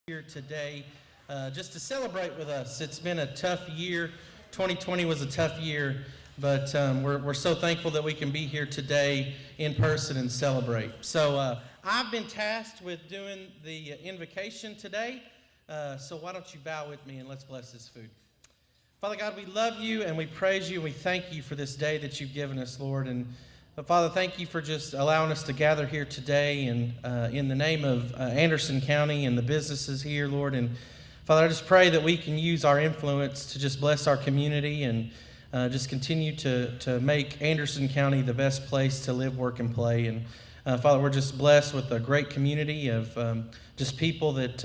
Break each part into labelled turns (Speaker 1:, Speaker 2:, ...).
Speaker 1: Here today just to celebrate with us. It's been a tough year. 2020 was a tough year, but we're so thankful that we can be here today in person and celebrate. So I've been tasked with doing the invocation today, so why don't you bow with me and let's bless this food. Father God, we love you and we praise you and we thank you for this day that you've given us, Lord. And Father, thank you for just allowing us to gather here today and in the name of Anderson County and the businesses here, Lord. And Father, I just pray that we can use our influence to just bless our community and just continue to make Anderson County the best place to live, work, and play. And Father, we're just blessed with a great community of just people that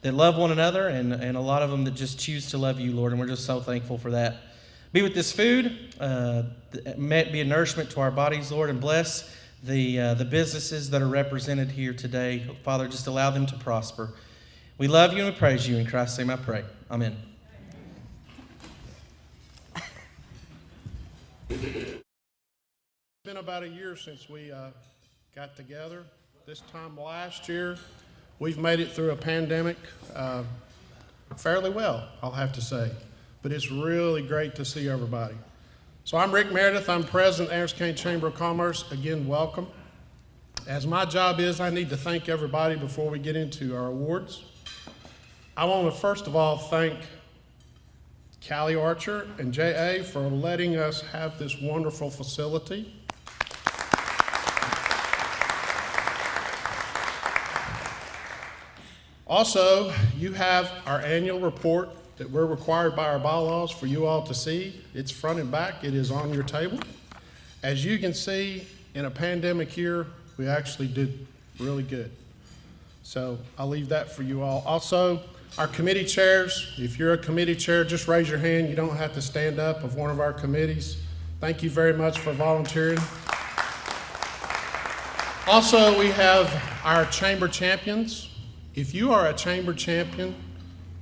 Speaker 1: love one another and a lot of them that just choose to love you, Lord. And we're just so thankful for that. Be with this food, may it be a nourishment to our bodies, Lord, and bless the businesses that are represented here today. Father, just allow them to prosper. We love you and we praise you. In Christ's name I pray. Amen.
Speaker 2: It's been about a year since we got together. This time last year, we've made it through a pandemic fairly well, I'll have to say. But it's really great to see everybody. So I'm Rick Meredith. I'm president of the Anderson County Chamber of Commerce. Again, welcome. As my job is, I need to thank everybody before we get into our awards. I want to first of all thank Callie Archer and J.A. for letting us have this wonderful facility. Also, you have our annual report that we're required by our bylaws for you all to see. It's front and back. It is on your table. As you can see, in a pandemic year, we actually did really good. So I'll leave that for you all. Also, our committee chairs, if you're a committee chair, just raise your hand. You don't have to stand up of one of our committees. Thank you very much for volunteering. Also, we have our chamber champions. If you are a chamber champion,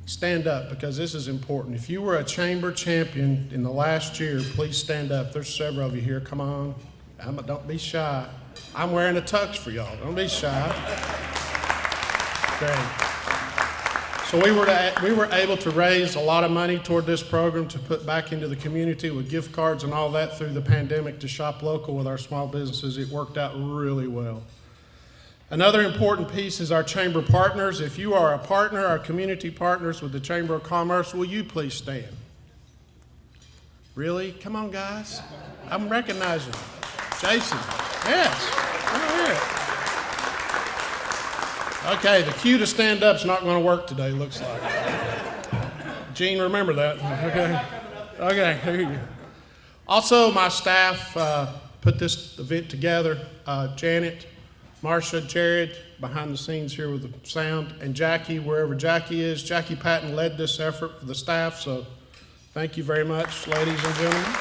Speaker 2: stand up because this is important. If you were a chamber champion in the last year, please stand up. There's several of you here. Come on. Don't be shy. I'm wearing a tux for y'all. Don't be shy. Great. So we were able to raise a lot of money toward this program to put back into the community with gift cards and all that through the pandemic to shop local with our small businesses. It worked out really well. Another important piece is our chamber partners. If you are a partner, our community partners with the Chamber of Commerce, will you please stand? Really? Come on, guys. I'm recognizing Jason. Yes. Come here. Okay, the cue to stand up is not going to work today, looks like. Gene, remember that. Okay, here you go. Also, my staff put this event together. Janet, Marsha, Jared, behind the scenes here with the sound, and Jackie, wherever Jackie is. Jackie Patton led this effort for the staff, so thank you very much, ladies and gentlemen.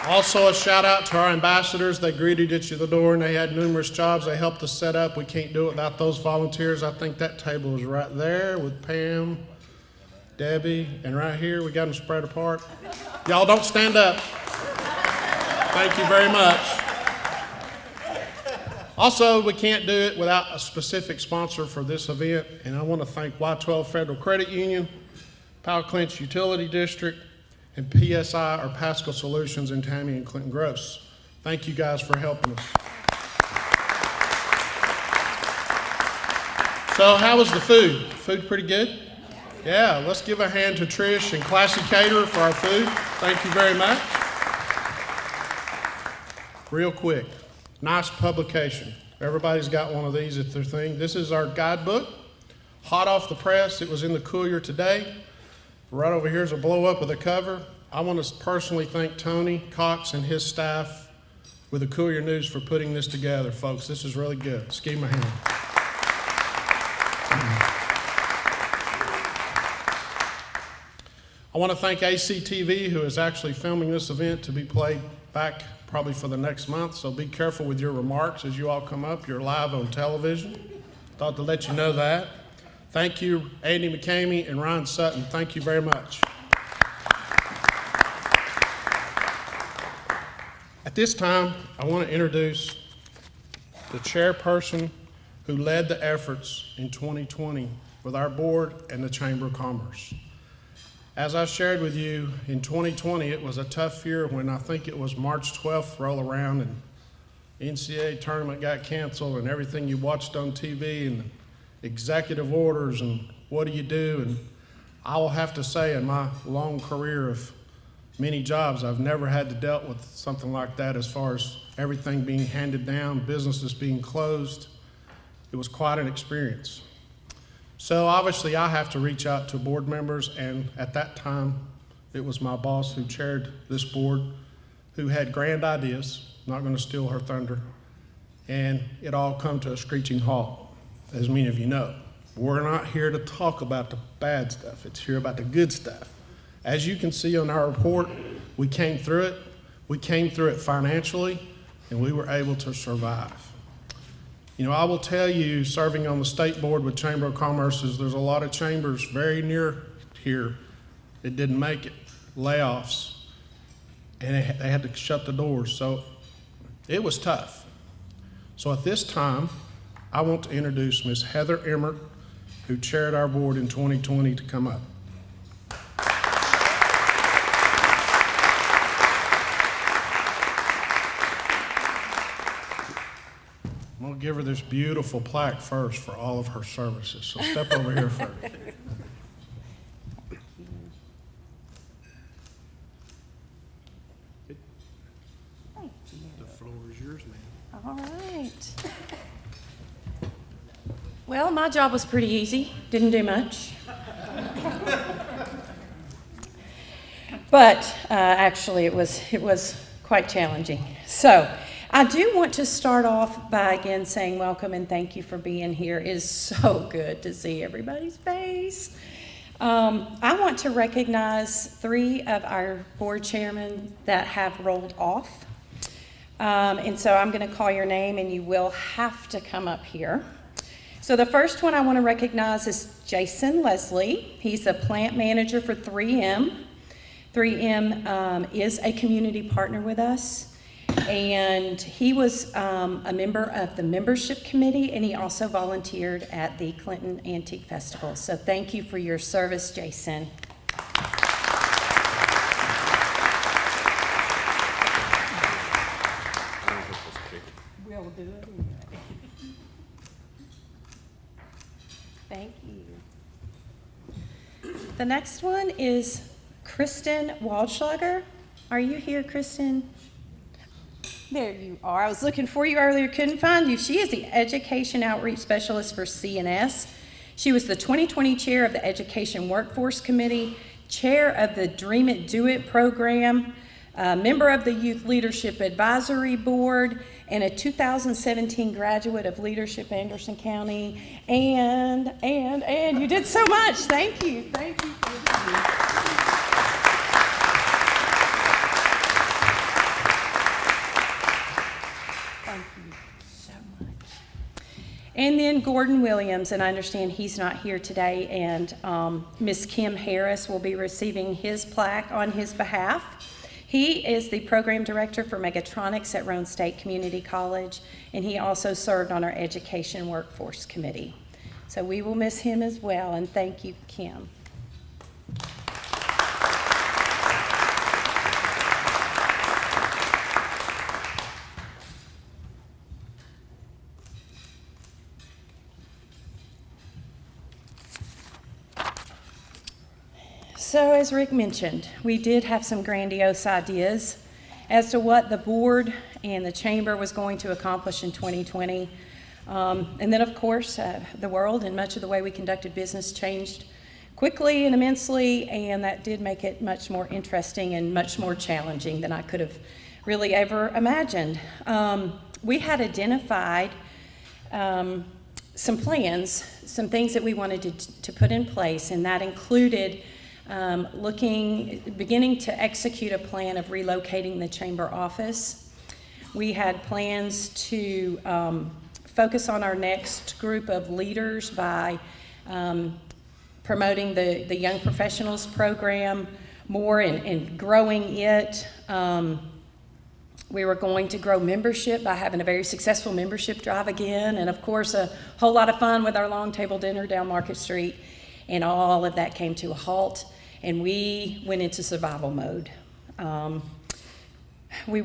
Speaker 2: Also, a shout out to our ambassadors. They greeted at the door and they had numerous jobs. They helped us set up. We can't do it without those volunteers. I think that table is right there with Pam, Debbie, and right here, we got them spread apart. Y'all don't stand up. Thank you very much. Also, we can't do it without a specific sponsor for this event, and I want to thank Y12 Federal Credit Union, Powell Clinch Utility District, and PSI or Pascal Solutions in Tammy and Clinton Gross. Thank you guys for helping us. So how was the food? Food pretty good? Yeah, let's give a hand to Trish and Classy Caterer for our food. Thank you very much. Real quick. Nice publication. Everybody's got one of these at their thing. This is our guidebook, hot off the press. It was in the cooler today. Right over here is a blow up of the cover. I want to personally thank Tony Cox and his staff with the Courier News for putting this together, folks. This is really good. Just give them a hand. I want to thank ACTV, who is actually filming this event to be played back probably for the next month, so be careful with your remarks as you all come up. You're live on television. Thought to let you know that. Thank you, Andy McCamey and Ryan Sutton. Thank you very much. At this time, I want to introduce the chairperson who led the efforts in 2020 with our board and the Chamber of Commerce. As I shared with you, in 2020, it was a tough year when I think it was March 12th roll around and NCAA tournament got canceled and everything you watched on TV and executive orders and what do you do? And I will have to say, in my long career of many jobs, I've never had to deal with something like that as far as everything being handed down, businesses being closed. It was quite an experience. So obviously I have to reach out to board members, and at that time, it was my boss who chaired this board, who had grand ideas, not gonna steal her thunder, and it all come to a screeching halt, as many of you know. We're not here to talk about the bad stuff, it's here about the good stuff. As you can see on our report, we came through it. We came through it financially, and we were able to survive. You know, I will tell you, serving on the state board with Chamber of Commerce, is there's a lot of chambers very near here that didn't make it, layoffs, and they had to shut the doors. So it was tough. So at this time, I want to introduce Ms. Heather Emmert, who chaired our board in 2020, to come up. I'm gonna give her this beautiful plaque first for all of her services. So step over here first. The floor is yours, ma'am.
Speaker 3: All right. Well, my job was pretty easy. Didn't do much. But actually, it was quite challenging. So I do want to start off by again saying welcome and thank you for being here. It is so good to see everybody's face. I want to recognize 3 of our board chairmen that have rolled off. And so I'm going to call your name and you will have to come up here. So the first one I want to recognize is Jason Leslie. He's a plant manager for 3M. 3M is a community partner with us. And he was a member of the membership committee, and he also volunteered at the Clinton Antique Festival. So thank you for your service, Jason. We'll do it anyway. Thank you. The next one is Kristen Waldschlager. Are you here, Kristen? There you are. I was looking for you earlier, couldn't find you. She is the Education Outreach Specialist for CNS. She was the 2020 chair of the Education Workforce Committee, chair of the Dream It, Do It program, member of the Youth Leadership Advisory Board, and a 2017 graduate of Leadership Anderson County. And you did so much. Thank you. Thank you. Thank you. And then Gordon Williams, and I understand he's not here today, and Miss Kim Harris will be receiving his plaque on his behalf. He is the program director for Megatronics at Roane State Community College, and he also served on our Education Workforce Committee. So we will miss him as well, and thank you, Kim. So as Rick mentioned, we did have some grandiose ideas as to what the board and the chamber was going to accomplish in 2020. And then of course, the world and much of the way we conducted business changed quickly and immensely, and that did make it much more interesting and much more challenging than I could have really ever imagined. We had identified some plans, some things that we wanted to put in place, and that included beginning to execute a plan of relocating the chamber office. We had plans to focus on our next group of leaders by promoting the Young Professionals program more and growing it. We were going to grow membership by having a very successful membership drive again, and of course, a whole lot of fun with our long table dinner down Market Street. And all of that came to a halt, and we went into survival mode. We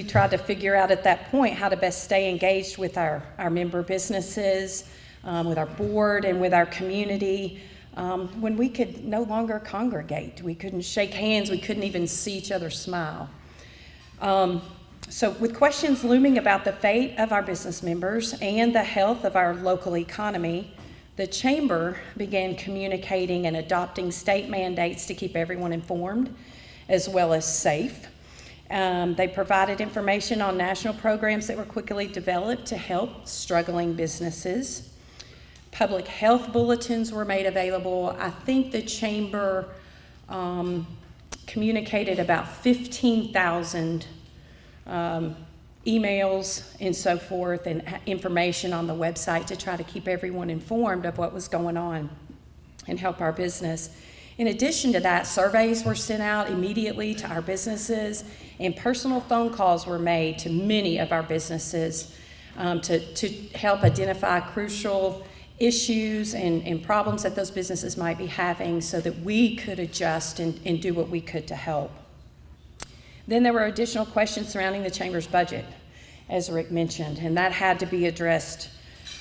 Speaker 3: tried to figure out at that point how to best stay engaged with our member businesses, with our board, and with our community when we could no longer congregate. We couldn't shake hands. We couldn't even see each other smile. So with questions looming about the fate of our business members and the health of our local economy, the Chamber began communicating and adopting state mandates to keep everyone informed as well as safe. They provided information on national programs that were quickly developed to help struggling businesses. Public health bulletins were made available. I think the Chamber communicated about 15,000 emails and so forth, and information on the website to try to keep everyone informed of what was going on and help our business. In addition to that, surveys were sent out immediately to our businesses, and personal phone calls were made to many of our businesses to help identify crucial issues and problems that those businesses might be having so that we could adjust and do what we could to help. Then there were additional questions surrounding the Chamber's budget, as Rick mentioned, and that had to be addressed.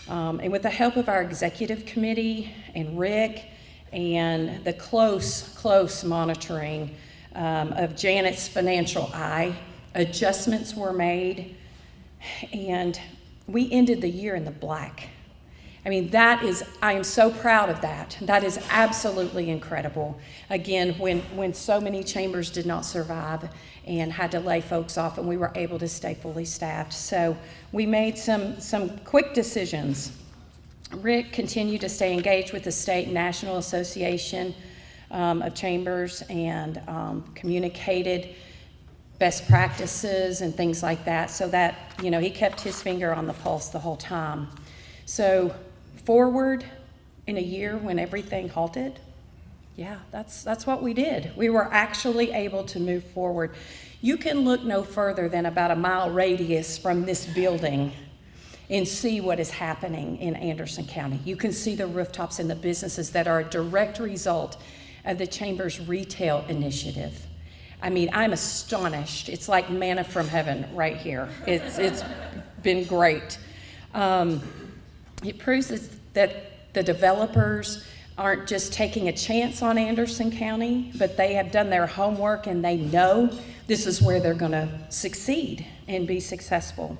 Speaker 3: And with the help of our executive committee and Rick and the close monitoring of Janet's financial eye, adjustments were made, and we ended the year in the black. I mean, I am so proud of that. That is absolutely incredible. Again, when so many chambers did not survive and had to lay folks off, and we were able to stay fully staffed. So we made some quick decisions. Rick continued to stay engaged with the state and national association of chambers and communicated best practices and things like that, so that, he kept his finger on the pulse the whole time. So forward in a year when everything halted, that's what we did. We were actually able to move forward. You can look no further than about a mile radius from this building and see what is happening in Anderson County. You can see the rooftops and the businesses that are a direct result of the Chamber's retail initiative. I mean, I'm astonished. It's like manna from heaven right here. It's been great. It proves that the developers aren't just taking a chance on Anderson County, but they have done their homework and they know this is where they're going to succeed and be successful.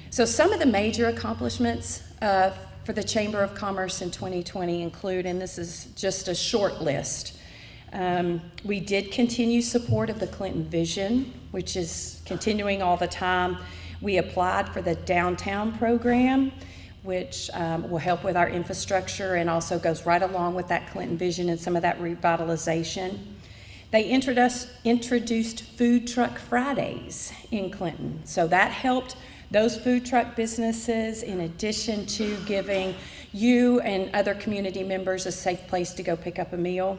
Speaker 3: So some of the major accomplishments for the Chamber of Commerce in 2020 include, and this is just a short list, we did continue support of the Clinton Vision, which is continuing all the time. We applied for the downtown program, which will help with our infrastructure and also goes right along with that Clinton Vision and some of that revitalization. They introduced Food Truck Fridays in Clinton, so that helped those food truck businesses, in addition to giving you and other community members a safe place to go pick up a meal.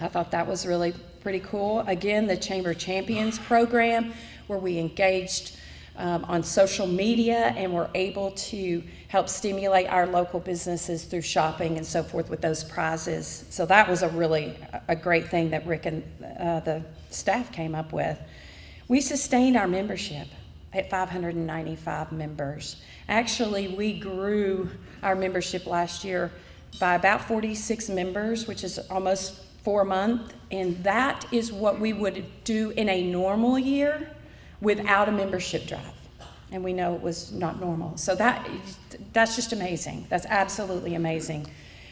Speaker 3: I thought that was really pretty cool. Again, the Chamber Champions program, where we engaged on social media and were able to help stimulate our local businesses through shopping and so forth with those prizes. So that was a great thing that Rick and the staff came up with. We sustained our membership at 595 members. Actually, we grew our membership last year by about 46 members, which is almost 4 months, and that is what we would do in a normal year without a membership drive. And we know it was not normal. So that's just amazing. That's absolutely amazing.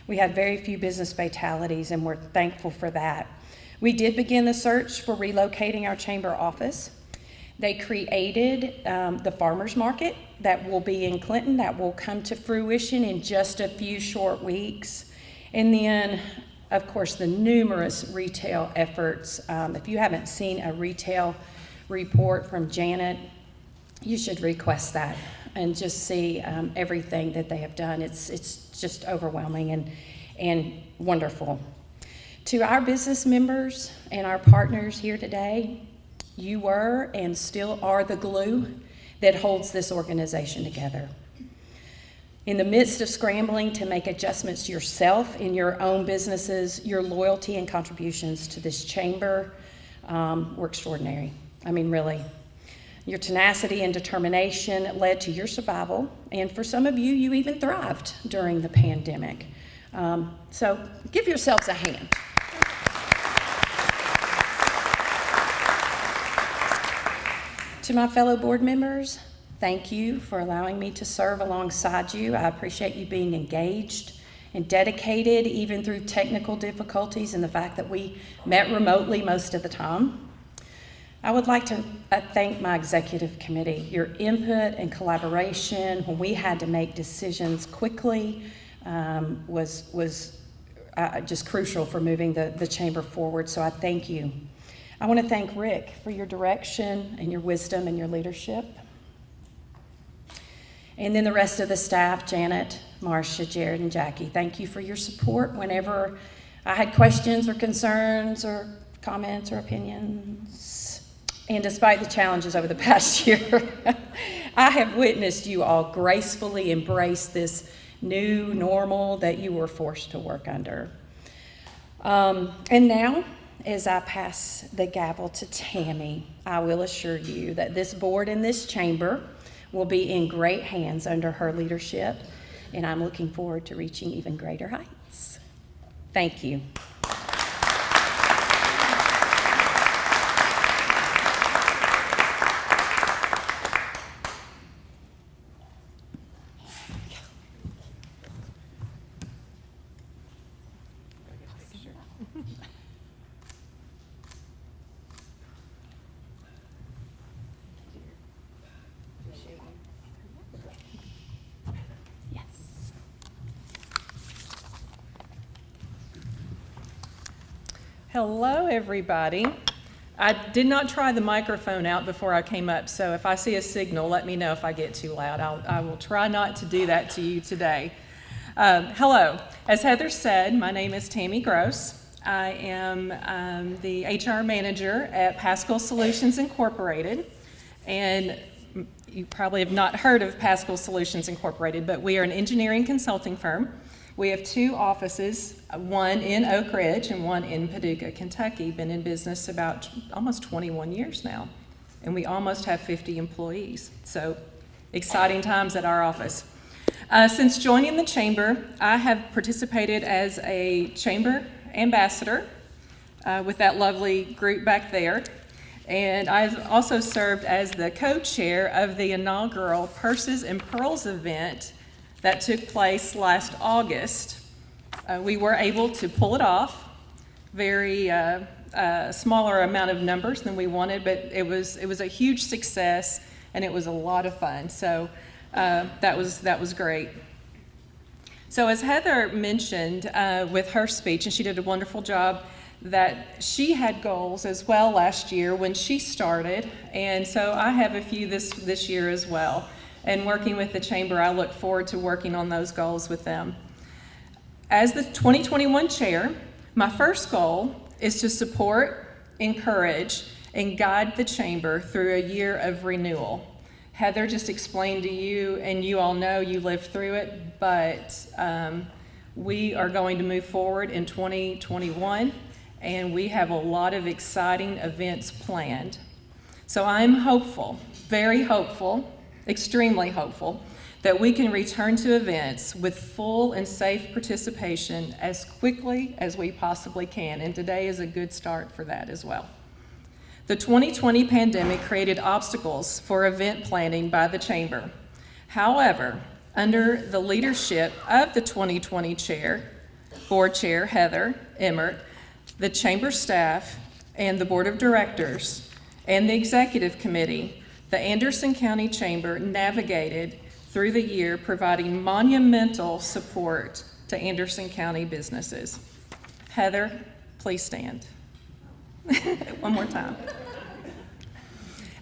Speaker 3: We had very few business fatalities, and we're thankful for that. We did begin the search for relocating our chamber office. They created the farmers market that will be in Clinton, that will come to fruition in just a few short weeks. And then, of course, the numerous retail efforts. If you haven't seen a retail report from Janet, you should request that and just see everything that they have done. It's just overwhelming and wonderful. To our business members and our partners here today, You were and still are the glue that holds this organization together. In the midst of scrambling to make adjustments yourself in your own businesses, your loyalty and contributions to this chamber were extraordinary. I mean, really. Your tenacity and determination led to your survival, and for some of you, you even thrived during the pandemic. So give yourselves a hand. To my fellow board members, thank you for allowing me to serve alongside you. I appreciate you being engaged and dedicated, even through technical difficulties and the fact that we met remotely most of the time. I would like to thank my executive committee. Your input and collaboration when we had to make decisions quickly was just crucial for moving the chamber forward, so I thank you. I want to thank Rick for your direction and your wisdom and your leadership. And then the rest of the staff, Janet, Marcia, Jared, and Jackie, thank you for your support whenever I had questions or concerns or comments or opinions. And despite the challenges over the past year, I have witnessed you all gracefully embrace this new normal that you were forced to work under. And now, as I pass the gavel to Tammy, I will assure you that this board and this chamber will be in great hands under her leadership, and I'm looking forward to reaching even greater heights. Thank you.
Speaker 4: Hello, everybody. I did not try the microphone out before I came up, so if I see a signal, let me know if I get too loud. I will try not to do that to you today. Hello. As Heather said, my name is Tammy Gross. I am the HR manager at Paschal Solutions Incorporated, and you probably have not heard of Paschal Solutions Incorporated, but we are an engineering consulting firm. We have two offices, one in Oak Ridge and one in Paducah, Kentucky. Been in business about almost 21 years now, and we almost have 50 employees. So exciting times at our office. Since joining the chamber, I have participated as a chamber ambassador with that lovely group back there. And I've also served as the co-chair of the inaugural Purses and Pearls event that took place last August. We were able to pull it off, very smaller amount of numbers than we wanted, but it was a huge success, and it was a lot of fun. So that was great. So as Heather mentioned with her speech, and she did a wonderful job, that she had goals as well last year when she started, and so I have a few this year as well. And working with the chamber, I look forward to working on those goals with them. As the 2021 chair, my first goal is to support, encourage, and guide the chamber through a year of renewal. Heather just explained to you, and you all know you lived through it, but we are going to move forward in 2021, and we have a lot of exciting events planned. So I'm hopeful, very hopeful, extremely hopeful, that we can return to events with full and safe participation as quickly as we possibly can, and today is a good start for that as well. The 2020 pandemic created obstacles for event planning by the chamber. However, under the leadership of the 2020 board chair, Heather Emmert, the chamber staff, and the board of directors, and the executive committee, the Anderson County Chamber navigated through the year, providing monumental support to Anderson County businesses. Heather, please stand. One more time.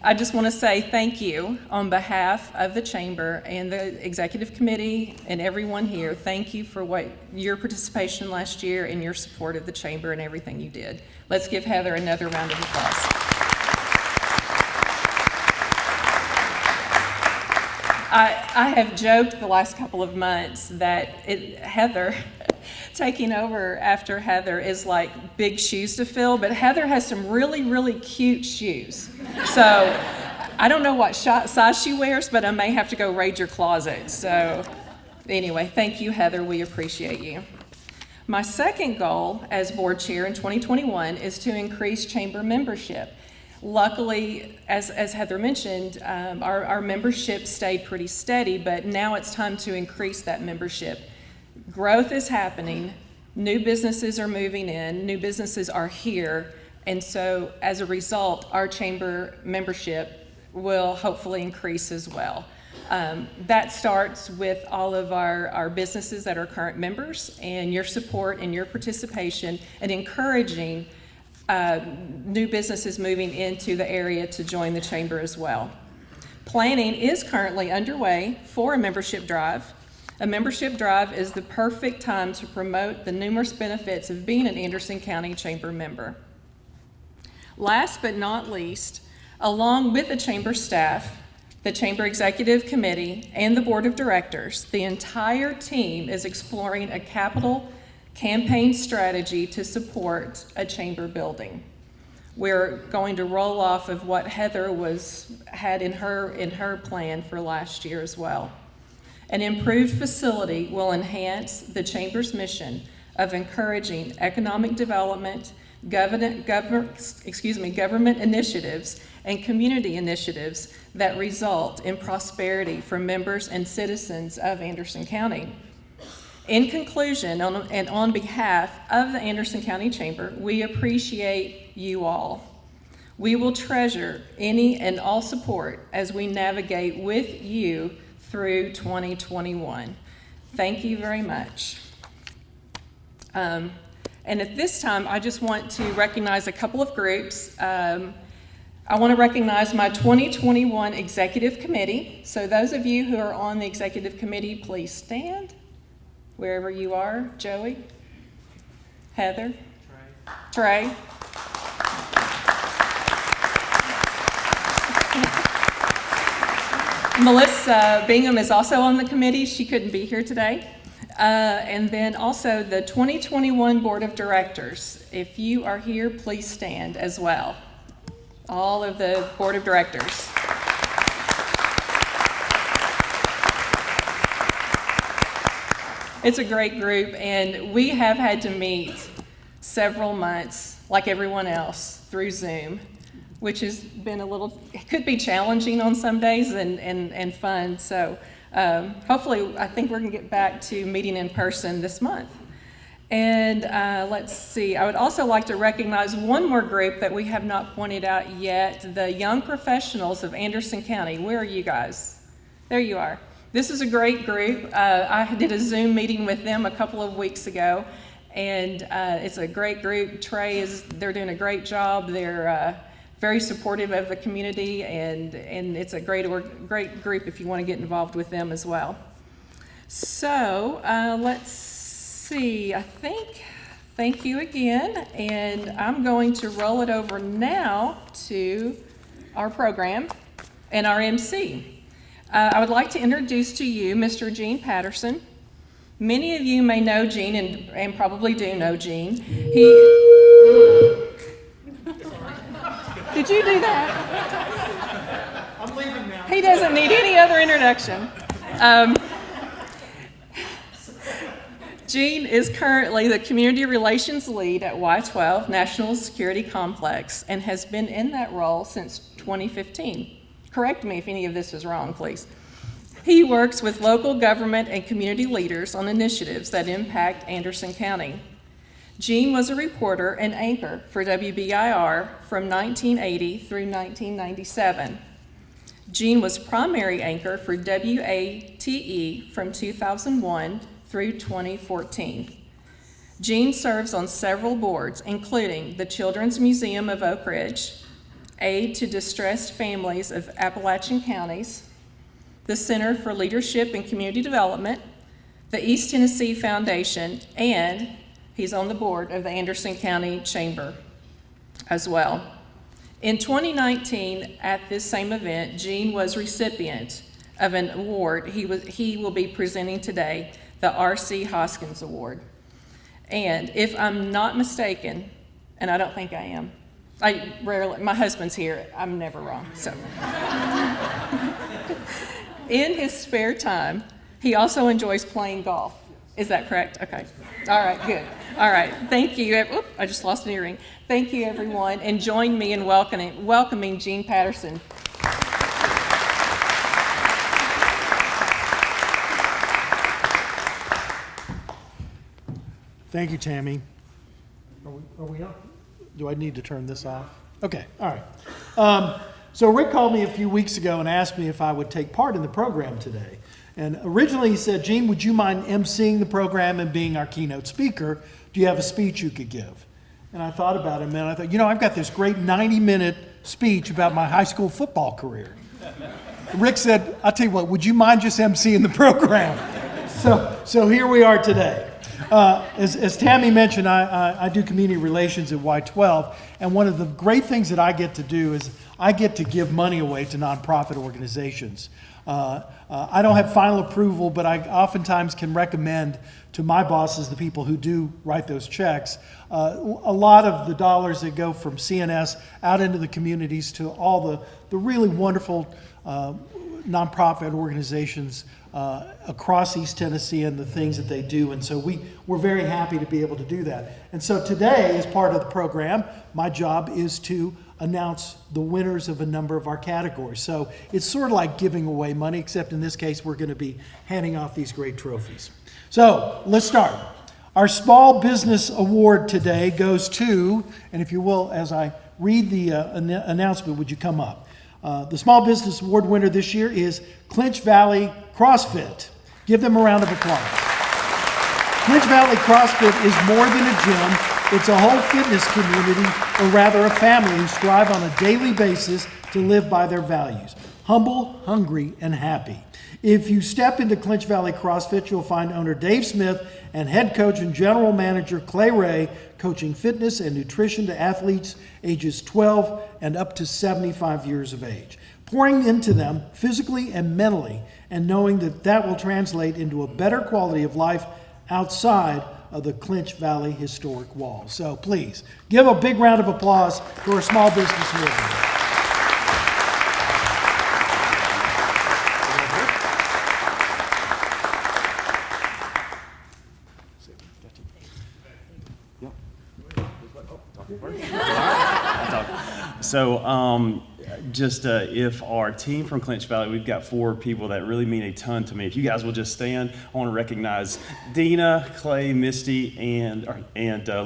Speaker 4: I just want to say thank you on behalf of the chamber and the executive committee and everyone here. Thank you for your participation last year and your support of the chamber and everything you did. Let's give Heather another round of applause. I have joked the last couple of months that Heather, taking over after Heather is like big shoes to fill, but Heather has some really, really cute shoes. So I don't know what size she wears, but I may have to go raid your closet. So anyway, thank you, Heather. We appreciate you. My second goal as board chair in 2021 is to increase chamber membership. Luckily, as Heather mentioned, our membership stayed pretty steady, but now it's time to increase that membership. Growth is happening, new businesses are moving in, new businesses are here, and so as a result, our chamber membership will hopefully increase as well. That starts with all of our businesses that are current members and your support and your participation and encouraging new businesses moving into the area to join the chamber as well. Planning is currently underway for a membership drive. A membership drive is the perfect time to promote the numerous benefits of being an Anderson County Chamber member. Last but not least, along with the chamber staff, the Chamber Executive Committee, and the Board of Directors, the entire team is exploring a capital campaign strategy to support a chamber building. We're going to roll off of what Heather had in her plan for last year as well. An improved facility will enhance the chamber's mission of encouraging economic development, government initiatives, and community initiatives that result in prosperity for members and citizens of Anderson County. In conclusion, and on behalf of the Anderson County Chamber, we appreciate you all. We will treasure any and all support as we navigate with you through 2021. Thank you very much. And at this time, I just want to recognize a couple of groups. I want to recognize my 2021 Executive Committee. So those of you who are on the Executive Committee, please stand wherever you are. Joey, Heather, Trey. Melissa Bingham is also on the committee. She couldn't be here today. And then also the 2021 Board of Directors. If you are here, please stand as well. All of the Board of Directors. It's a great group, and we have had to meet several months, like everyone else, through Zoom, which has been it could be challenging on some days and fun. So hopefully, I think we're going to get back to meeting in person this month. And let's see, I would also like to recognize one more group that we have not pointed out yet, the Young Professionals of Anderson County. Where are you guys? There you are. This is a great group. I did a Zoom meeting with them a couple of weeks ago, and it's a great group. They're doing a great job. They're very supportive of the community, and it's a great group if you want to get involved with them as well. So let's see, thank you again, and I'm going to roll it over now to our program and our MC. I would like to introduce to you Mr. Gene Patterson. Many of you may know Gene and probably do know Gene. Did you do that?
Speaker 5: I'm leaving now.
Speaker 4: He doesn't need any other introduction. Gene is currently the Community Relations Lead at Y12 National Security Complex and has been in that role since 2015. Correct me if any of this is wrong, please. He works with local government and community leaders on initiatives that impact Anderson County. Gene was a reporter and anchor for WBIR from 1980 through 1997. Gene was primary anchor for WATE from 2001 through 2014. Gene serves on several boards, including the Children's Museum of Oak Ridge, Aid to Distressed Families of Appalachian Counties, the Center for Leadership and Community Development, the East Tennessee Foundation, and he's on the board of the Anderson County Chamber as well. In 2019, at this same event, Gene was recipient of an award. He will be presenting today the R.C. Hoskins Award. And if I'm not mistaken, and I don't think I am, my husband's here, I'm never wrong, so. In his spare time, he also enjoys playing golf. Is that correct? Okay. All right, good. All right, thank you. Oop, I just lost an earring. Thank you, everyone, and join me in welcoming Gene Patterson.
Speaker 5: Thank you, Tammy. Are we on? Do I need to turn this off? Okay, all right. So Rick called me a few weeks ago and asked me if I would take part in the program today. And originally he said, Gene, would you mind emceeing the program and being our keynote speaker? Do you have a speech you could give? And I thought about it, and I thought, I've got this great 90-minute speech about my high school football career. Rick said, I'll tell you what, would you mind just emceeing the program? So here we are today. As Tammy mentioned, I do community relations at Y12, and one of the great things that I get to do is I get to give money away to nonprofit organizations. I don't have final approval, but I oftentimes can recommend to my bosses, the people who do write those checks, a lot of the dollars that go from CNS out into the communities to all the really wonderful nonprofit organizations across East Tennessee and the things that they do. And so we're very happy to be able to do that. And so today, as part of the program, my job is to announce the winners of a number of our categories. So it's sort of like giving away money, except in this case, we're going to be handing off these great trophies. So let's start. Our Small Business Award today goes to, and if you will, as I read the announcement, would you come up? The Small Business Award winner this year is Clinch Valley CrossFit. Give them a round of applause. Clinch Valley CrossFit is more than a gym. It's a whole fitness community, or rather a family, who strive on a daily basis to live by their values. Humble, hungry, and happy. If you step into Clinch Valley CrossFit, you'll find owner Dave Smith and head coach and general manager Clay Ray coaching fitness and nutrition to athletes ages 12 and up to 75 years of age, pouring into them physically and mentally, and knowing that will translate into a better quality of life outside of the Clinch Valley historic walls. So please, give a big round of applause to our small business movement.
Speaker 6: So if our team from Clinch Valley, we've got 4 people that really mean a ton to me. If you guys will just stand, I want to recognize Dina, Clay, Misty, and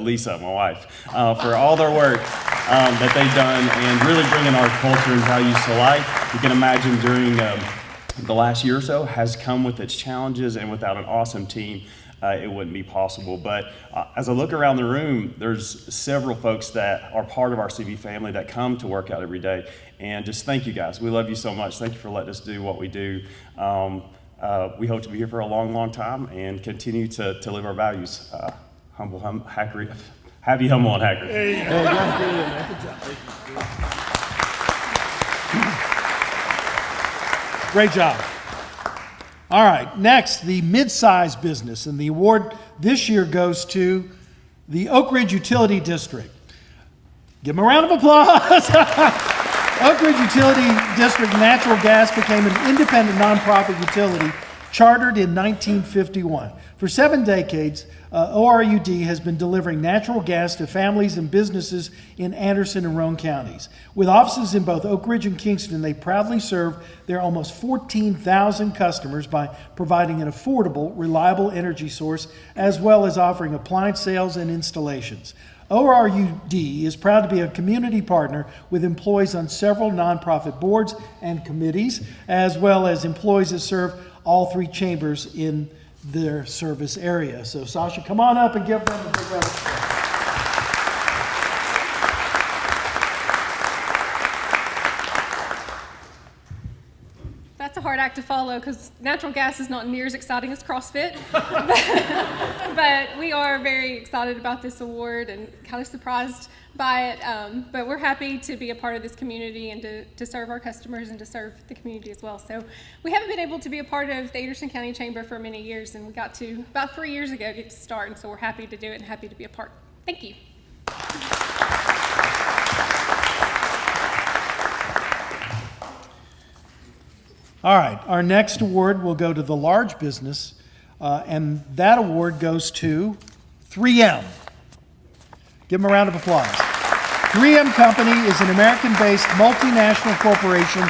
Speaker 6: Lisa, my wife, for all their work that they've done and really bringing our culture and values to life. You can imagine during the last year or so has come with its challenges, and without an awesome team, it wouldn't be possible. But as I look around the room, there's several folks that are part of our CV family that come to work out every day. And just thank you guys. We love you so much. Thank you for letting us do what we do. We hope to be here for a long, long time and continue to live our values. Happy, humble, and happy.
Speaker 5: Great job. All right, next, the mid-size business, and the award this year goes to the Oak Ridge Utility District. Give them a round of applause. Oak Ridge Utility District Natural Gas became an independent nonprofit utility chartered in 1951. For 7 decades, ORUD has been delivering natural gas to families and businesses in Anderson and Roane counties. With offices in both Oak Ridge and Kingston, they proudly serve their almost 14,000 customers by providing an affordable, reliable energy source, as well as offering appliance sales and installations. ORUD is proud to be a community partner with employees on several nonprofit boards and committees, as well as employees that serve all 3 chambers in their service area. So Sasha, come on up and give them a big round of applause.
Speaker 7: That's a a hard act to follow because natural gas is not near as exciting as CrossFit. But we are very excited about this award and kind of surprised by it. But we're happy to be a part of this community and to serve our customers and to serve the community as well. So we haven't been able to be a part of the Anderson County Chamber for many years, and we got to, about 3 years ago, get to start. And so we're happy to do it and happy to be a part. Thank you.
Speaker 5: All right, our next award will go to the large business, and that award goes to 3M. Give them a round of applause. 3M Company is an American-based multinational corporation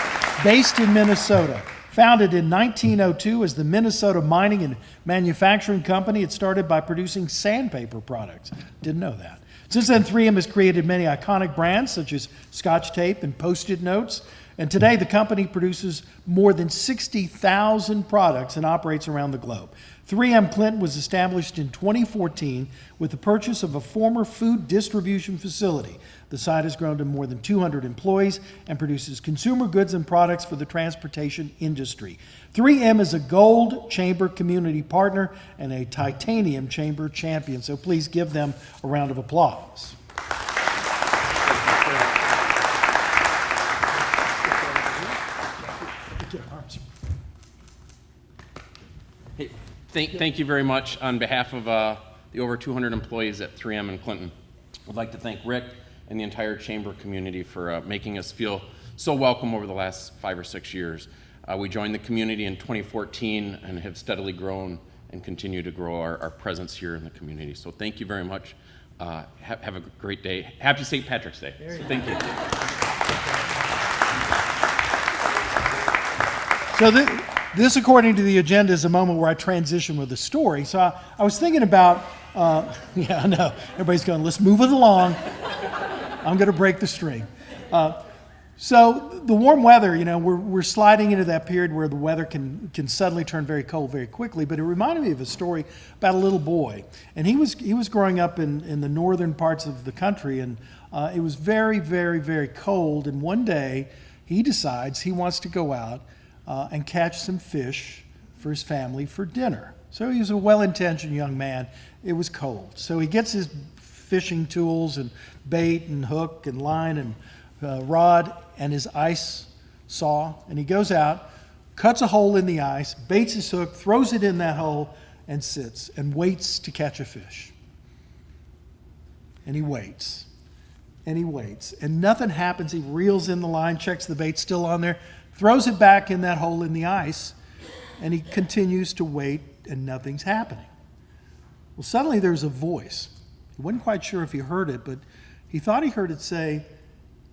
Speaker 5: based in Minnesota. Founded in 1902 as the Minnesota Mining and Manufacturing Company, it started by producing sandpaper products. Didn't know that. Since then, 3M has created many iconic brands such as Scotch tape and Post-it notes. And today, the company produces more than 60,000 products and operates around the globe. 3M Clinton was established in 2014 with the purchase of a former food distribution facility. The site has grown to more than 200 employees and produces consumer goods and products for the transportation industry. 3M is a Gold Chamber Community Partner and a Titanium Chamber Champion. So please give them a round of applause.
Speaker 8: Hey, thank you very much. On behalf of the over 200 employees at 3M in Clinton, I'd like to thank Rick and the entire chamber community for making us feel so welcome over the last 5 or 6 years. We joined the community in 2014 and have steadily grown and continue to grow our presence here in the community. So thank you very much. Have a great day. Happy St. Patrick's Day. So thank you.
Speaker 5: So this, according to the agenda, is a moment where I transition with a story. So I was thinking about, yeah, I know, everybody's going, let's move it along. I'm going to break the string. So the warm weather, you know, we're sliding into that period where the weather can suddenly turn very cold very quickly. But it reminded me of a story about a little boy, and he was growing up in the northern parts of the country, and it was very, very, very cold. And one day he decides he wants to go out and catch some fish for his family for dinner. So he was a well-intentioned young man. It was cold. So he gets his fishing tools and bait and hook and line and rod and his ice saw, and he goes out, cuts a hole in the ice, baits his hook, throws it in that hole, and sits and waits to catch a fish. And he waits, and he waits, and nothing happens. He reels in the line, checks the bait still on there, throws it back in that hole in the ice, and he continues to wait, and nothing's happening. Well, suddenly there's a voice. He wasn't quite sure if he heard it, but he thought he heard it say,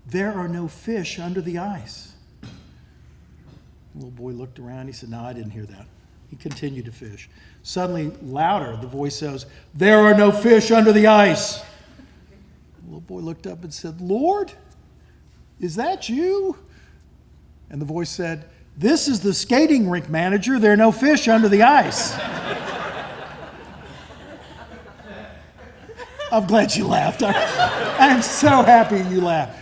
Speaker 5: "There are no fish under the ice." The little boy looked around. He said, "No, I didn't hear that." He continued to fish. Suddenly, louder, the voice says, "There are no fish under the ice." The little boy looked up and said, "Lord, is that you?" And the voice said, "This is the skating rink manager. There are no fish under the ice." I'm glad you laughed. I'm so happy you laughed.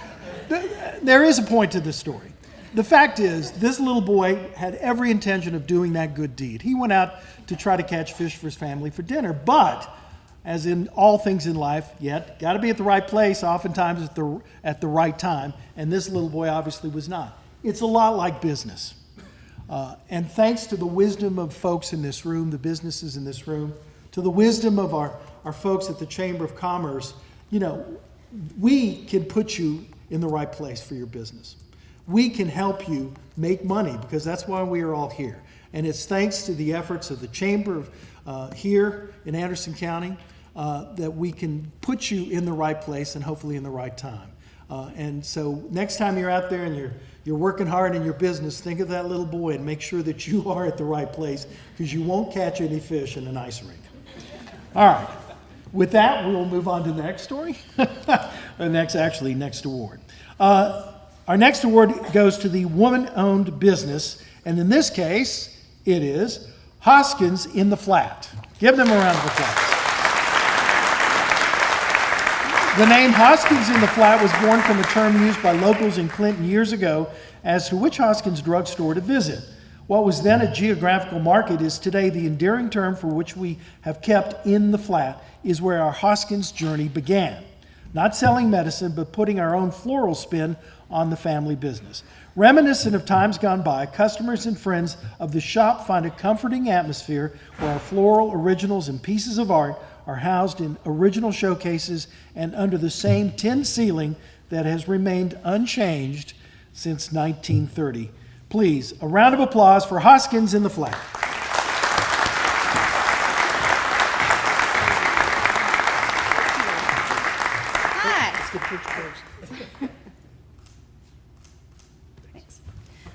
Speaker 5: There is a point to this story. The fact is, this little boy had every intention of doing that good deed. He went out to try to catch fish for his family for dinner, but as in all things in life, yet got to be at the right place, oftentimes at the right time, and this little boy obviously was not. It's a lot like business. And thanks to the wisdom of folks in this room, the businesses in this room, to the wisdom of our folks at the Chamber of Commerce, you know, we can put you in the right place for your business. We can help you make money because that's why we are all here. And it's thanks to the efforts of the Chamber here in Anderson County that we can put you in the right place and hopefully in the right time. And so next time you're out there and you're working hard in your business, think of that little boy and make sure that you are at the right place because you won't catch any fish in an ice rink. All right. With that, we will move on to the next story. Next award. Our next award goes to the woman-owned business, and in this case, it is Hoskins in the Flat. Give them a round of applause. The name Hoskins in the Flat was born from a term used by locals in Clinton years ago as to which Hoskins drugstore to visit. What was then a geographical market is today the endearing term for which we have kept in the flat is where our Hoskins journey began. Not selling medicine, but putting our own floral spin on the family business. Reminiscent of times gone by, customers and friends of the shop find a comforting atmosphere where our floral originals and pieces of art are housed in original showcases and under the same tin ceiling that has remained unchanged since 1930. Please, a round of applause for Hoskins in the Flat.
Speaker 9: Hi. Thanks.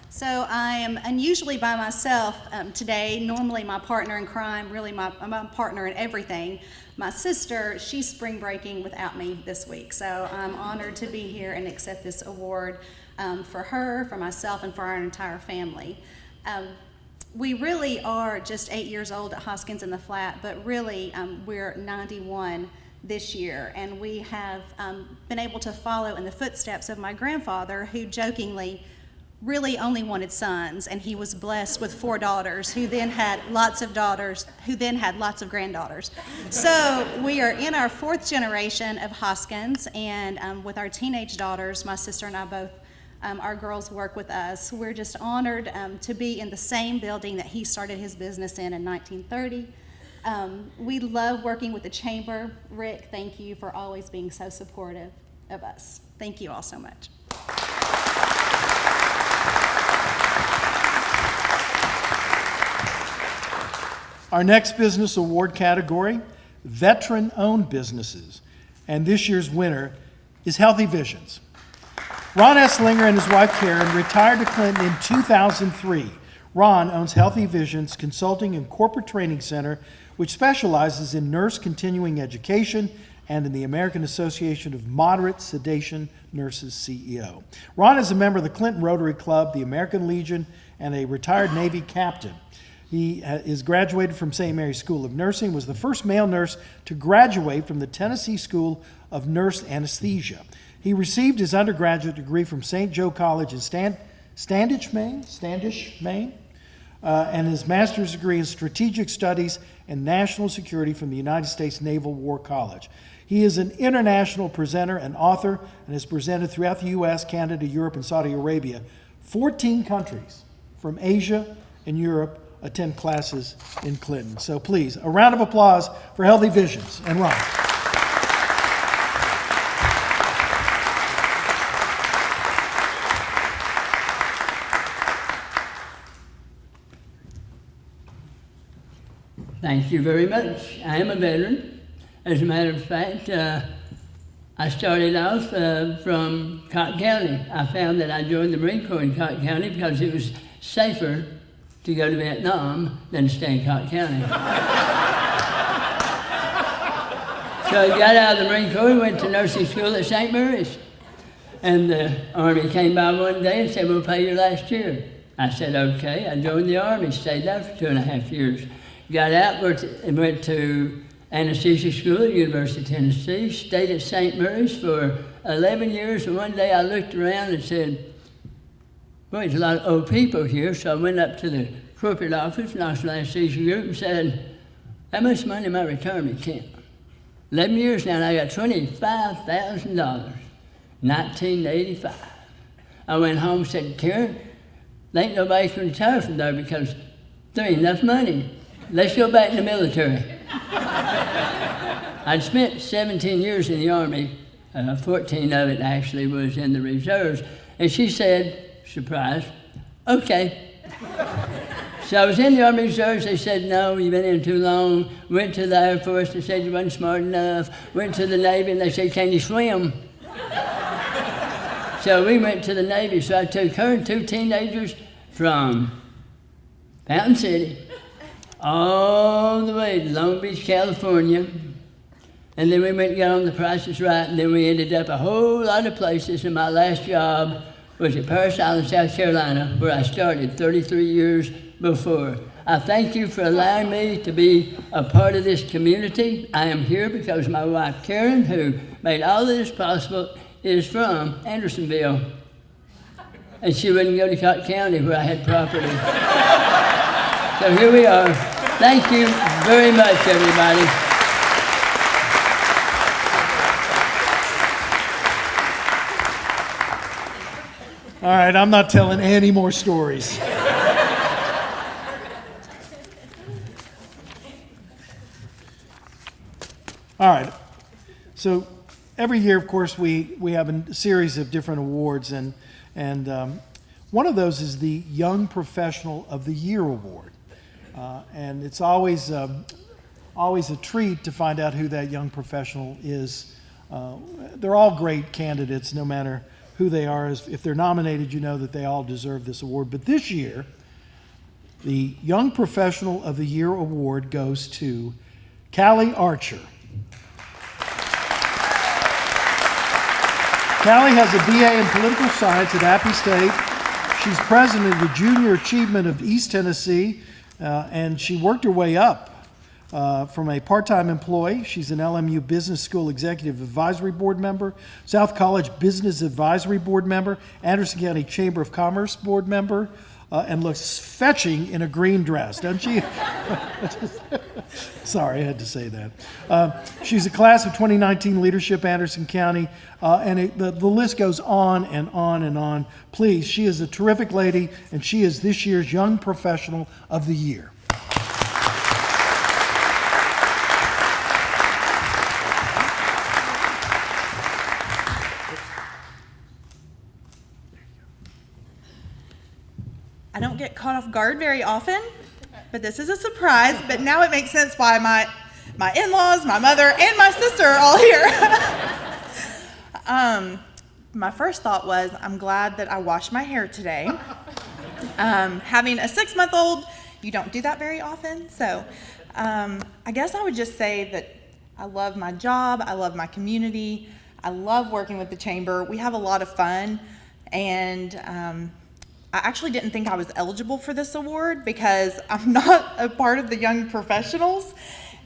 Speaker 9: So I am unusually by myself today. Normally my partner in crime, really my partner in everything. My sister, she's spring breaking without me this week. So I'm honored to be here and accept this award for her, for myself, and for our entire family. We really are just 8 years old at Hoskins in the Flat, but really we're 91 this year, and we have been able to follow in the footsteps of my grandfather, who jokingly really only wanted sons, and he was blessed with 4 daughters, who then had lots of daughters, who then had lots of granddaughters. So we are in our 4th generation of Hoskins, and with our teenage daughters, my sister and I both, our girls work with us. We're just honored to be in the same building that he started his business in 1930. We love working with the Chamber. Rick, thank you for always being so supportive of us. Thank you all so much.
Speaker 5: Our next business award category, veteran-owned businesses. And this year's winner is Healthy Visions. Ron Esslinger and his wife Karen retired to Clinton in 2003. Ron owns Healthy Visions Consulting and Corporate Training Center, which specializes in nurse continuing education and in the American Association of Moderate Sedation Nurses CEO. Ron is a member of the Clinton Rotary Club, the American Legion, and a retired Navy captain. He is graduated from St. Mary's School of Nursing, was the first male nurse to graduate from the Tennessee School of Nurse Anesthesia. He received his undergraduate degree from St. Joe College in Standish, Maine, and his master's degree in strategic studies and national security from the United States Naval War College. He is an international presenter and author and has presented throughout the U.S., Canada, Europe, and Saudi Arabia. 14 countries from Asia and Europe attend classes in Clinton. So please, a round of applause for Healthy Visions and Ron.
Speaker 10: Thank you very much. I am a veteran. As a matter of fact, I started off from Cotton County. I found that I joined the Marine Corps in Cotton County because it was safer to go to Vietnam than to stay in Cotton County. So I got out of the Marine Corps, went to nursing school at St. Mary's. And the Army came by one day and said, "We'll pay your last year." I said, "Okay." I joined the Army, stayed there for 2.5 years. Got out, went to anesthesia school at the University of Tennessee, stayed at St. Mary's for 11 years, and one day I looked around and said, "Well, there's a lot of old people here," so I went up to the corporate office, National Anesthesia Group, and said, "How much money in my retirement account?" 11 years now, and I got $25,000, 1985. I went home and said, "Karen, there ain't nobody can retire from there because there ain't enough money. Let's go back in the military." I'd spent 17 years in the Army, 14 of it actually was in the reserves, and she said, surprise, "Okay." So I was in the Army Reserves. They said, "No, you've been in too long." Went to the Air Force. They said you wasn't smart enough. Went to the Navy, and they said, "Can you swim?" So we went to the Navy. So I took her and 2 teenagers from Fountain City all the way to Long Beach, California. And then we went and got on The Price is Right, and then we ended up a whole lot of places. And my last job was at Parris Island, South Carolina, where I started 33 years before. I thank you for allowing me to be a part of this community. I am here because my wife Karen, who made all of this possible, is from Andersonville. and she wouldn't go to Cotton County where I had property. So here we are. Thank you very much, everybody.
Speaker 5: All right, I'm not telling any more stories. All right. So every year, of course, we have a series of different awards, and one of those is the Young Professional of the Year Award. And it's always a treat to find out who that young professional is. They're all great candidates, no matter who they are. If they're nominated, you know that they all deserve this award. But this year, the Young Professional of the Year Award goes to Callie Archer. Callie has a BA in Political Science at Appy State. She's president of the Junior Achievement of East Tennessee, and she worked her way up from a part-time employee. She's an LMU Business School Executive Advisory Board member, South College Business Advisory Board member, Anderson County Chamber of Commerce Board member, and looks fetching in a green dress, doesn't she? Sorry, I had to say that. She's a class of 2019 Leadership Anderson County, and the list goes on and on and on. Please, she is a terrific lady, and she is this year's Young Professional of the Year.
Speaker 11: I don't get caught off guard very often, but this is a surprise. But now it makes sense why my in-laws, my mother, and my sister are all here. My first thought was, I'm glad that I washed my hair today. Having a 6-month-old, you don't do that very often. So I guess I would just say that I love my job. I love my community. I love working with the chamber. We have a lot of fun. And I actually didn't think I was eligible for this award because I'm not a part of the young professionals.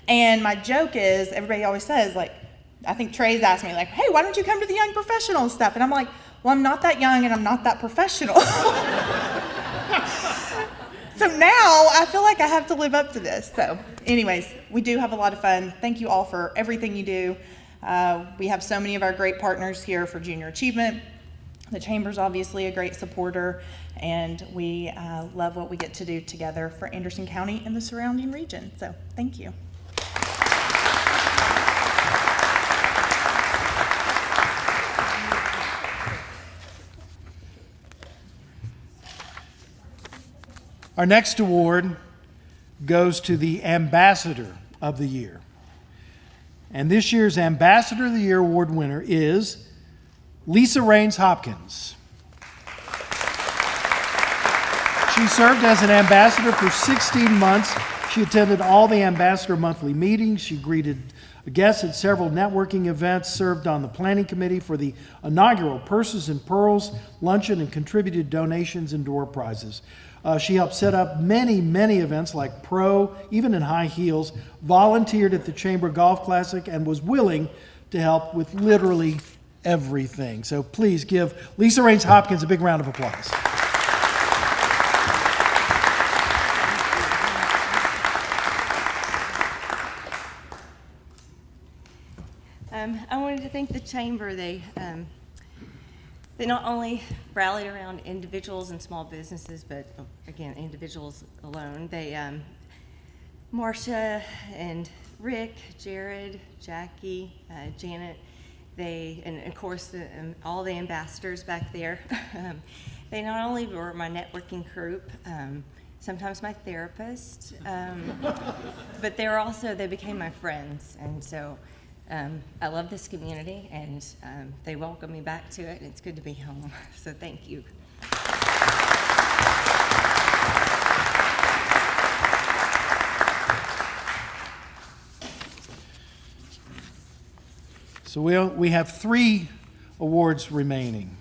Speaker 11: And my joke is, everybody always says, like, I think Trey's asked me, like, hey, why don't you come to the young professional stuff? And I'm like, well, I'm not that young and I'm not that professional. So now I feel like I have to live up to this. So anyways, we do have a lot of fun. Thank you all for everything you do. We have so many of our great partners here for Junior Achievement. The Chamber's obviously a great supporter, and we love what we get to do together for Anderson County and the surrounding region. So thank you.
Speaker 5: Our next award goes to the Ambassador of the Year. And this year's Ambassador of the Year award winner is Lisa Raines Hopkins. She served as an ambassador for 16 months. She attended all the ambassador monthly meetings. She greeted guests at several networking events, served on the planning committee for the inaugural Purses and Pearls luncheon, and contributed donations and door prizes. She helped set up many, many events like Pro, even in high heels, volunteered at the Chamber Golf Classic, and was willing to help with literally everything. So please give Lisa Raines Hopkins a big round of applause.
Speaker 12: I wanted to thank the Chamber. They not only rallied around individuals and small businesses, but again, individuals alone. They, Marcia and Rick, Jared, Jackie, Janet, and of course all the ambassadors back there. They not only were my networking group, sometimes my therapist, but they became my friends, and so I love this community, and they welcome me back to it, and it's good to be home, so thank you.
Speaker 5: So we have 3 awards remaining,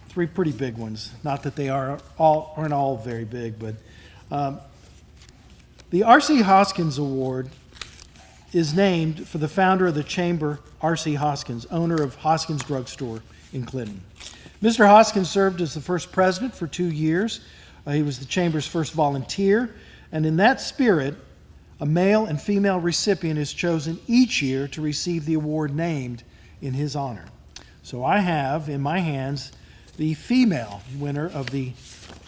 Speaker 5: 3 pretty big ones. Not that they aren't all very big, but the R.C. Hoskins Award is named for the founder of the Chamber, R.C. Hoskins, owner of Hoskins Drug Store in Clinton. Mr. Hoskins served as the first president for 2 years. He was the Chamber's first volunteer, and in that spirit, a male and female recipient is chosen each year to receive the award named in his honor. So I have in my hands the female winner of the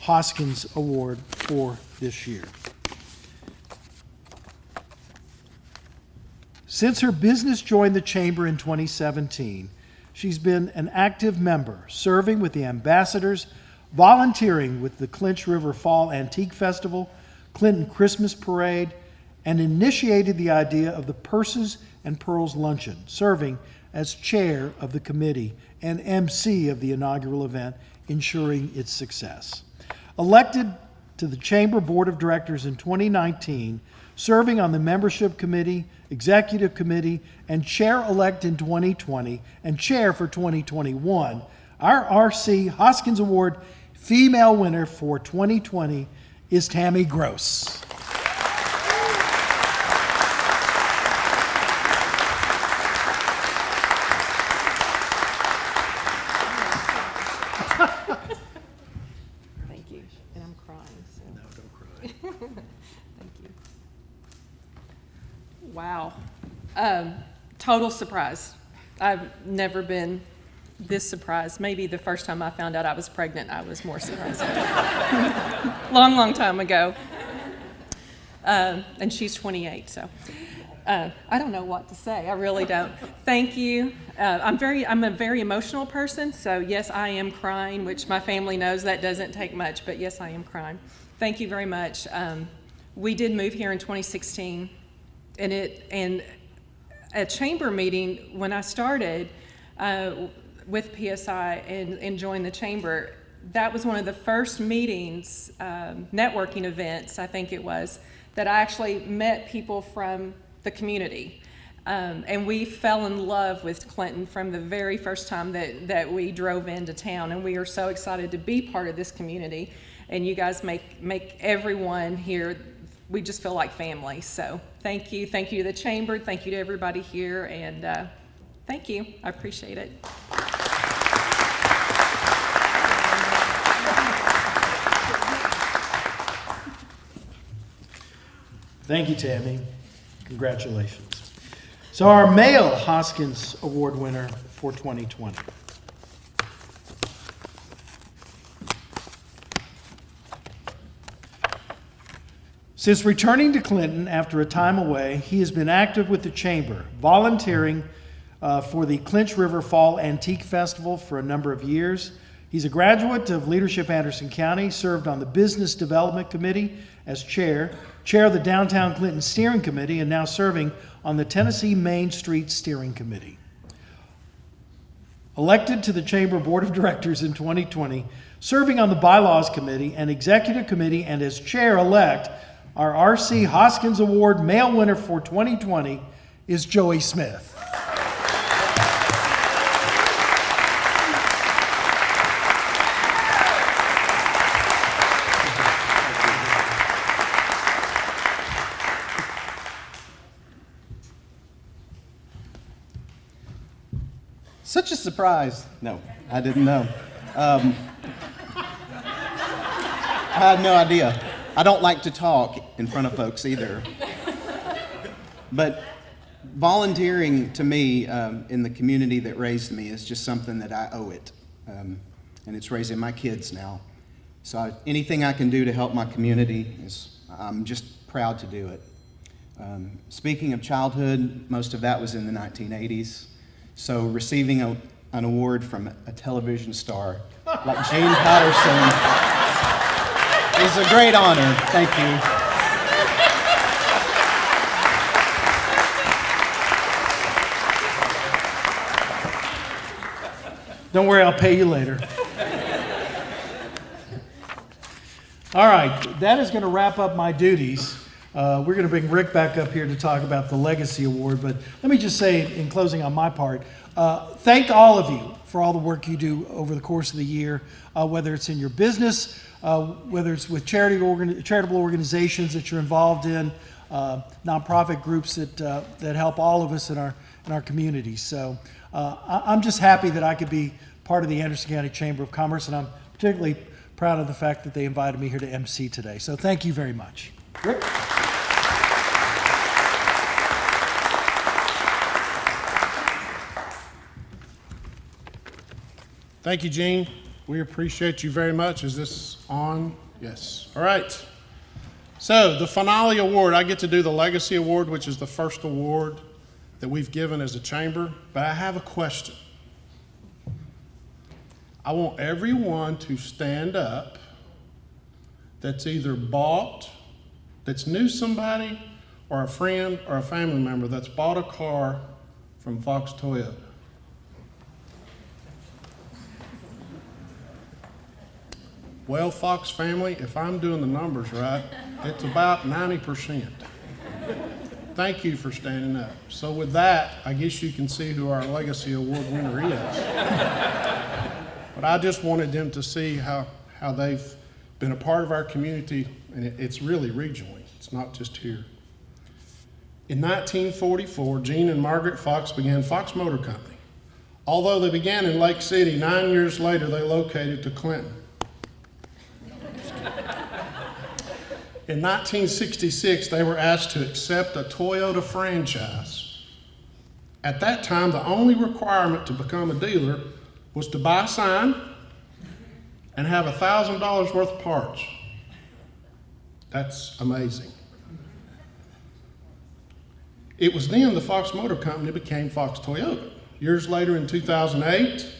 Speaker 5: Hoskins Award for this year. Since her business joined the Chamber in 2017, she's been an active member, serving with the ambassadors, volunteering with the Clinch River Fall Antique Festival, Clinton Christmas Parade, and initiated the idea of the Purses and Pearls Luncheon, serving as chair of the committee and MC of the inaugural event, ensuring its success. Elected to the Chamber Board of Directors in 2019, serving on the Membership Committee, Executive Committee, and Chair-elect in 2020, and Chair for 2021, our R.C. Hoskins Award female winner for 2020 is Tammy Gross.
Speaker 4: Thank you. And I'm crying, so.
Speaker 5: No, don't cry.
Speaker 4: Thank you. Wow. Total surprise. I've never been this surprised. Maybe the first time I found out I was pregnant, I was more surprised. Long time ago. And she's 28, so I don't know what to say. I really don't. Thank you. I'm a very emotional person, so yes, I am crying, which my family knows that doesn't take much, but yes, I am crying. Thank you very much. We did move here in 2016, and a chamber meeting when I started with PSI and joined the chamber, that was one of the first meetings, networking events, I think it was, that I actually met people from the community. And we fell in love with Clinton from the very first time that we drove into town, and we are so excited to be part of this community. And you guys make everyone here, we just feel like family. So thank you to the chamber, thank you to everybody here, and thank you, I appreciate it.
Speaker 5: Thank you, Tammy. Congratulations. So our male Hoskins Award winner for 2020. Since returning to Clinton after a time away, he has been active with the Chamber, volunteering for the Clinch River Fall Antique Festival for a number of years. He's a graduate of Leadership Anderson County, served on the Business Development Committee as chair of the Downtown Clinton Steering Committee, and now serving on the Tennessee Main Street Steering Committee. Elected to the Chamber Board of Directors in 2020, serving on the Bylaws Committee and Executive Committee, and as chair-elect, our R.C. Hoskins Award male winner for 2020 is Joey Smith.
Speaker 13: Such a surprise. No, I didn't know. I had no idea. I don't like to talk in front of folks either. But volunteering to me in the community that raised me is just something that I owe it. And it's raising my kids now. So anything I can do to help my community, I'm just proud to do it. Speaking of childhood, most of that was in the 1980s. So receiving an award from a television star like Jane Patterson is a great honor. Thank you.
Speaker 5: Don't worry, I'll pay you later. All right, that is going to wrap up my duties. We're going to bring Rick back up here to talk about the Legacy Award, but let me just say in closing on my part, thank all of you for all the work you do over the course of the year, whether it's in your business, whether it's with charitable organizations that you're involved in, nonprofit groups that help all of us in our communities. So I'm just happy that I could be part of the Anderson County Chamber of Commerce, and I'm particularly proud of the fact that they invited me here to MC today. So thank you very much. Rick?
Speaker 2: Thank you, Gene. We appreciate you very much. Is this on? Yes. All right. So the finale award, I get to do the Legacy Award, which is the first award that we've given as a chamber, but I have a question. I want everyone to stand up that's either bought, that's knew somebody, or a friend or a family member that's bought a car from Fox Toyota. Well, Fox family, if I'm doing the numbers right, it's about 90%. Thank you for standing up. So with that, I guess you can see who our Legacy Award winner is. But I just wanted them to see how they've been a part of our community, and it's really regionally. It's not just here. In 1944, Gene and Margaret Fox began Fox Motor Company. Although they began in Lake City, 9 years later they located to Clinton. In 1966, they were asked to accept a Toyota franchise. At that time, the only requirement to become a dealer was to buy a sign and have $1,000 worth of parts. That's amazing. It was then the Fox Motor Company became Fox Toyota. Years later, in 2008,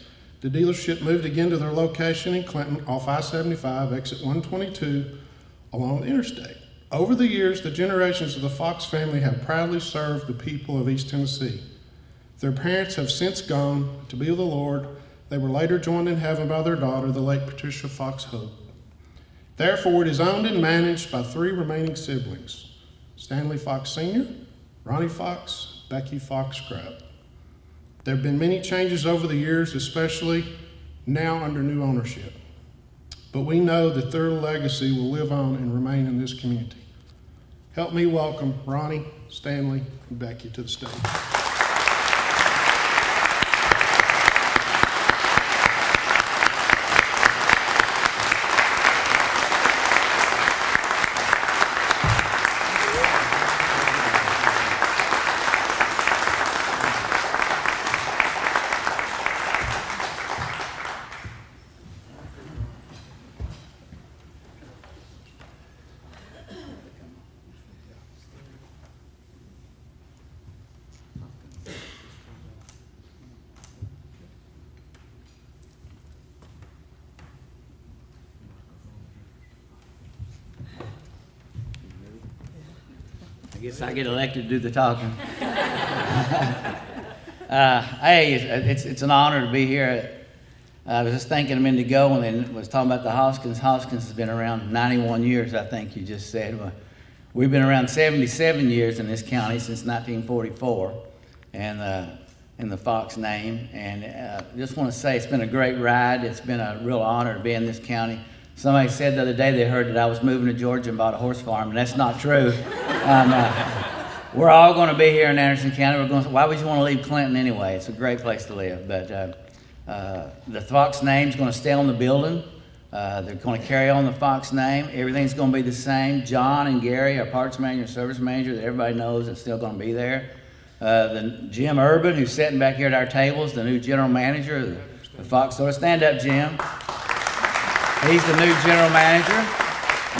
Speaker 2: the dealership moved again to their location in Clinton off I-75, exit 122, along the interstate. Over the years, the generations of the Fox family have proudly served the people of East Tennessee. Their parents have since gone to be with the Lord. They were later joined in heaven by their daughter, the late Patricia Fox Hope. Therefore, it is owned and managed by 3 remaining siblings: Stanley Fox Sr., Ronnie Fox, Becky Fox Scrub. There have been many changes over the years, especially now under new ownership. But we know that their legacy will live on and remain in this community. Help me welcome Ronnie, Stanley, and Becky to the stage.
Speaker 14: I guess I get elected to do the talking. Hey, it's an honor to be here. I was just thinking a minute ago when they was talking about the Hoskins. Hoskins has been around 91 years, I think you just said. Well, we've been around 77 years in this county since 1944, and in the Fox name. And just want to say it's been a great ride. It's been a real honor to be in this county. Somebody said the other day they heard that I was moving to Georgia and bought a horse farm, and that's not true. We're all going to be here in Anderson County. Why would you want to leave Clinton anyway? It's a great place to live. But the Fox name's going to stay on the building. They're going to carry on the Fox name. Everything's going to be the same. John and Gary, our parts manager and service manager that everybody knows is still going to be there. Jim Urban, who's sitting back here at our tables, the new general manager of the Fox store. Stand up, Jim. He's the new general manager.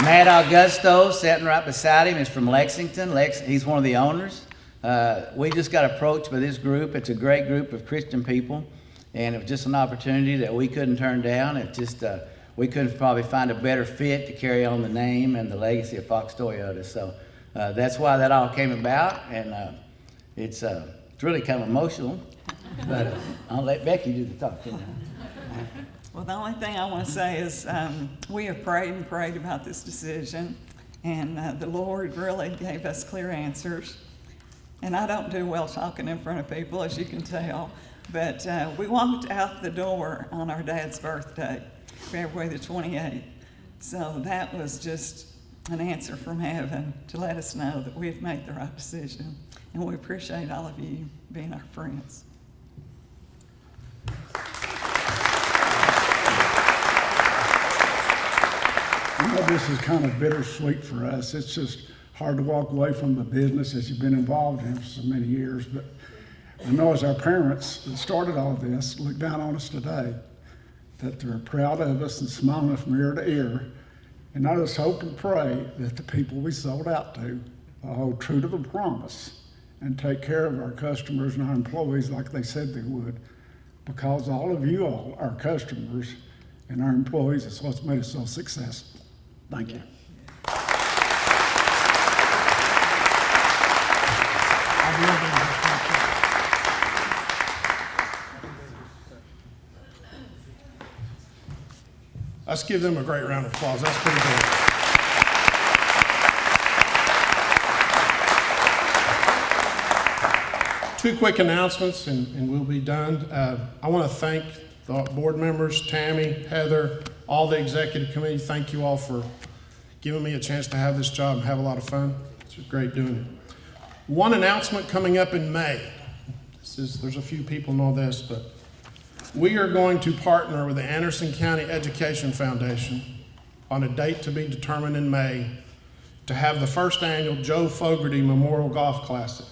Speaker 14: Matt Augusto, sitting right beside him, is from Lexington. He's one of the owners. We just got approached by this group. It's a great group of Christian people, and it was just an opportunity that we couldn't turn down. It just we couldn't probably find a better fit to carry on the name and the legacy of Fox Toyota. So that's why that all came about, and it's really kind of emotional. But I'll let Becky do the talking.
Speaker 15: Well, the only thing I want to say is we have prayed and prayed about this decision, and the Lord really gave us clear answers. And I don't do well talking in front of people, as you can tell, but we walked out the door on our dad's birthday, February the 28th. So that was just an answer from heaven to let us know that we had made the right decision. And we appreciate all of you being our friends.
Speaker 16: this is kind of bittersweet for us. It's just hard to walk away from the business that you've been involved in for so many years. But I know as our parents that started all of this look down on us today, that they're proud of us and smiling from ear to ear. And I just hope and pray that the people we sold out to will hold true to the promise and take care of our customers and our employees like they said they would. Because all of you all, our customers and our employees, is what's made us so successful. Thank you.
Speaker 2: Let's give them a great round of applause. That's pretty good. Two quick announcements and we'll be done. I want to thank the board members, Tammy, Heather, all the executive committee. Thank you all for giving me a chance to have this job and have a lot of fun. It's great doing it. One announcement coming up in May. There's a few people know this, but we are going to partner with the Anderson County Education Foundation on a date to be determined in May to have the first annual Joe Fogarty Memorial Golf Classic.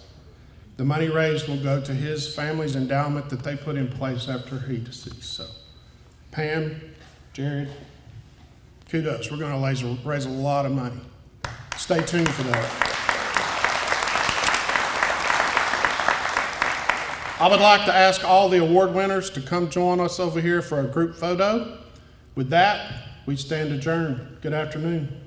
Speaker 2: The money raised will go to his family's endowment that they put in place after he deceased. So, Pam, Jared, kudos. We're going to raise a lot of money. Stay tuned for that. I would like to ask all the award winners to come join us over here for a group photo. With that, we stand adjourned. Good afternoon.